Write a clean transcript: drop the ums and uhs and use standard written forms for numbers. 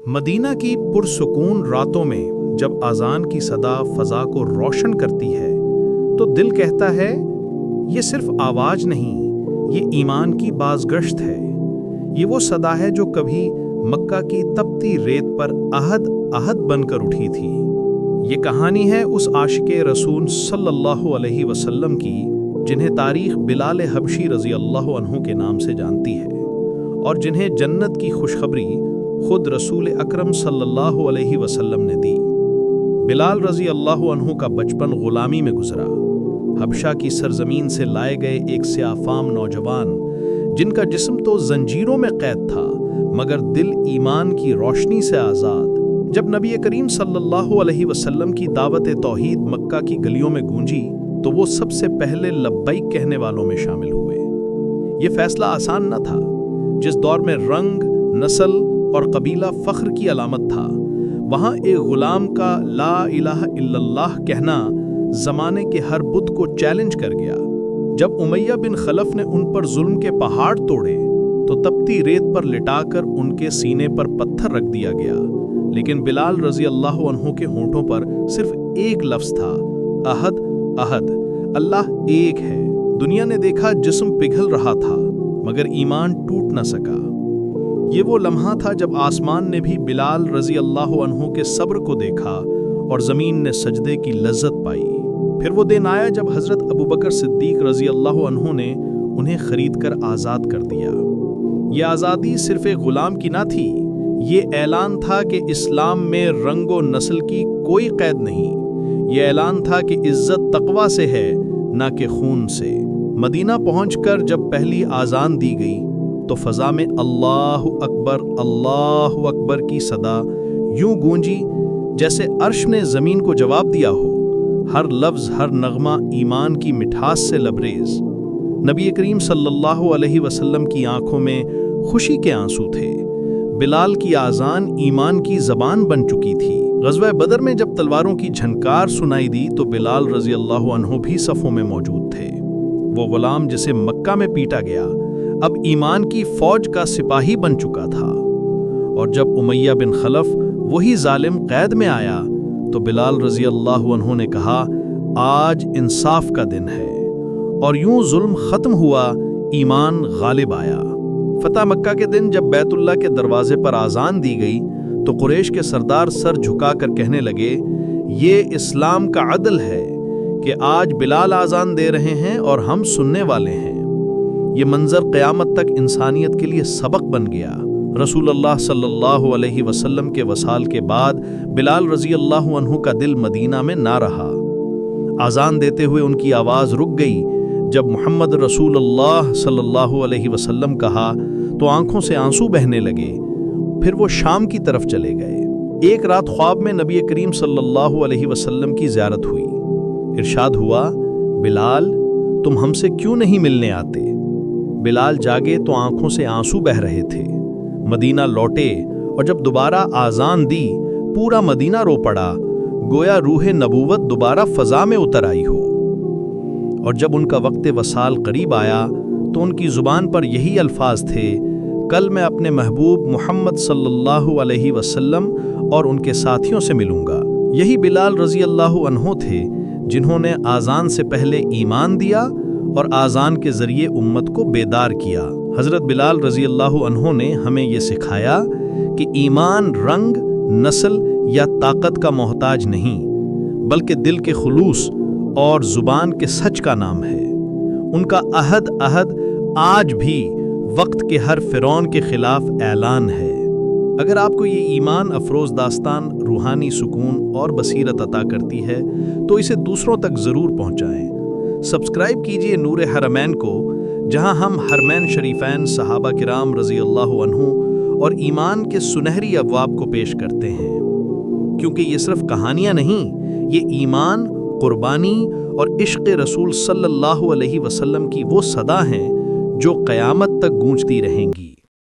مدینہ کی پرسکون راتوں میں جب اذان کی صدا فضا کو روشن کرتی ہے تو دل کہتا ہے یہ صرف آواز نہیں، یہ ایمان کی بازگشت ہے۔ یہ وہ صدا ہے جو کبھی مکہ کی تپتی ریت پر عہد عہد بن کر اٹھی تھی۔ یہ کہانی ہے اس عاشق رسول صلی اللہ علیہ وسلم کی جنہیں تاریخ بلال حبشی رضی اللہ عنہ کے نام سے جانتی ہے، اور جنہیں جنت کی خوشخبری خود رسول اکرم صلی اللہ علیہ وسلم نے دی۔ بلال رضی اللہ عنہ کا بچپن غلامی میں گزرا۔ حبشہ کی سرزمین سے لائے گئے ایک سیاہ فام نوجوان جن کا جسم تو زنجیروں میں قید تھا مگر دل ایمان کی روشنی سے آزاد۔ جب نبی کریم صلی اللہ علیہ وسلم کی دعوت توحید مکہ کی گلیوں میں گونجی تو وہ سب سے پہلے لبیک کہنے والوں میں شامل ہوئے۔ یہ فیصلہ آسان نہ تھا۔ جس دور میں رنگ، نسل اور قبیلہ فخر کی علامت تھا، وہاں ایک غلام کا لا الہ الا اللہ کہنا زمانے کے ہر بت کو چیلنج کر گیا۔ جب امیہ بن خلف نے ان پر ظلم کے پہاڑ توڑے تو تپتی ریت پر لٹا کر ان کے سینے پر پتھر رکھ دیا گیا، لیکن بلال رضی اللہ عنہ کے ہونٹوں پر صرف ایک لفظ تھا، احد احد، اللہ ایک ہے۔ دنیا نے دیکھا جسم پگھل رہا تھا مگر ایمان ٹوٹ نہ سکا۔ یہ وہ لمحہ تھا جب آسمان نے بھی بلال رضی اللہ عنہ کے صبر کو دیکھا اور زمین نے سجدے کی لذت پائی۔ پھر وہ دن آیا جب حضرت ابوبکر صدیق رضی اللہ عنہ نے انہیں خرید کر آزاد کر دیا۔ یہ آزادی صرف ایک غلام کی نہ تھی، یہ اعلان تھا کہ اسلام میں رنگ و نسل کی کوئی قید نہیں۔ یہ اعلان تھا کہ عزت تقویٰ سے ہے نہ کہ خون سے۔ مدینہ پہنچ کر جب پہلی اذان دی گئی تو فضا میں اللہ اکبر کی صدا یوں گونجی جیسے عرش نے زمین کو جواب دیا ہو۔ ہر لفظ، ہر نغمہ ایمان کی مٹھاس سے لبریز۔ نبی کریم صلی اللہ علیہ وسلم کی آنکھوں میں خوشی کے آنسو تھے۔ بلال کی اذان ایمان کی زبان بن چکی تھی۔ غزوہ بدر میں جب تلواروں کی جھنکار سنائی دی تو بلال رضی اللہ عنہ بھی صفوں میں موجود تھے۔ وہ غلام جسے مکہ میں پیٹا گیا اب ایمان کی فوج کا سپاہی بن چکا تھا، اور جب امیہ بن خلف وہی ظالم قید میں آیا تو بلال رضی اللہ عنہ نے کہا آج انصاف کا دن ہے، اور یوں ظلم ختم ہوا، ایمان غالب آیا۔ فتح مکہ کے دن جب بیت اللہ کے دروازے پر اذان دی گئی تو قریش کے سردار سر جھکا کر کہنے لگے یہ اسلام کا عدل ہے کہ آج بلال اذان دے رہے ہیں اور ہم سننے والے ہیں۔ یہ منظر قیامت تک انسانیت کے لیے سبق بن گیا۔ رسول اللہ صلی اللہ علیہ وسلم کے وصال کے بعد بلال رضی اللہ عنہ کا دل مدینہ میں نہ رہا۔ اذان دیتے ہوئے ان کی آواز رک گئی۔ جب محمد رسول اللہ صلی اللہ علیہ وسلم کہا تو آنکھوں سے آنسو بہنے لگے۔ پھر وہ شام کی طرف چلے گئے۔ ایک رات خواب میں نبی کریم صلی اللہ علیہ وسلم کی زیارت ہوئی۔ ارشاد ہوا بلال تم ہم سے کیوں نہیں ملنے آتے؟ بلال جاگے تو آنکھوں سے آنسو بہہ رہے تھے۔ مدینہ لوٹے اور جب دوبارہ اذان دی پورا مدینہ رو پڑا، گویا روح نبوت دوبارہ فضا میں اتر آئی ہو۔ اور جب ان کا وقت وصال قریب آیا تو ان کی زبان پر یہی الفاظ تھے، کل میں اپنے محبوب محمد صلی اللہ علیہ وسلم اور ان کے ساتھیوں سے ملوں گا۔ یہی بلال رضی اللہ عنہ تھے جنہوں نے اذان سے پہلے ایمان دیا اور اذان کے ذریعے امت کو بیدار کیا۔ حضرت بلال رضی اللہ عنہ نے ہمیں یہ سکھایا کہ ایمان رنگ، نسل یا طاقت کا محتاج نہیں، بلکہ دل کے خلوص اور زبان کے سچ کا نام ہے۔ ان کا عہد آج بھی وقت کے ہر فرعون کے خلاف اعلان ہے۔ اگر آپ کو یہ ایمان افروز داستان روحانی سکون اور بصیرت عطا کرتی ہے تو اسے دوسروں تک ضرور پہنچائیں۔ سبسکرائب کیجئے نور حرمین کو، جہاں ہم حرمین شریفین، صحابہ کرام رضی اللہ عنہ اور ایمان کے سنہری ابواب کو پیش کرتے ہیں، کیونکہ یہ صرف کہانیاں نہیں، یہ ایمان، قربانی اور عشق رسول صلی اللہ علیہ وسلم کی وہ صدا ہیں جو قیامت تک گونجتی رہیں گی۔